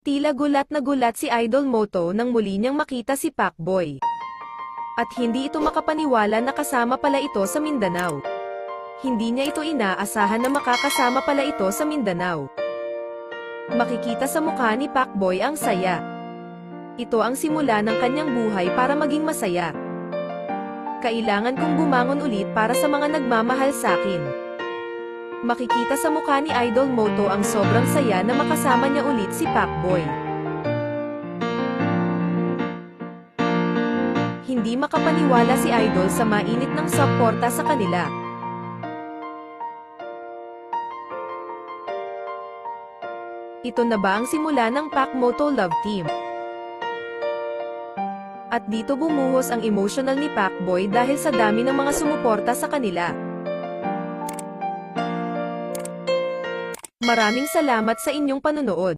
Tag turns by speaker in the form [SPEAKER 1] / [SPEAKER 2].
[SPEAKER 1] Tila gulat na gulat si Idol Moto nang muli niyang makita si Pacboy. At hindi ito makapaniwala na kasama pala ito sa Mindanao. Hindi niya ito inaasahan na makakasama pala ito sa Mindanao. Makikita sa mukha ni Pacboy ang saya. Ito ang simula ng kanyang buhay para maging masaya. Kailangan kong bumangon ulit para sa mga nagmamahal sa akin. Makikita sa mukha ni Idol Moto ang sobrang saya na makasama niya ulit si Pacboy. Hindi makapaniwala si Idol sa mainit ng suporta sa kanila. Ito na ba ang simula ng Pacmoto Love Team? At dito bumuhos ang emotional ni Pacboy dahil sa dami ng mga sumuporta sa kanila. Maraming salamat sa inyong panonood.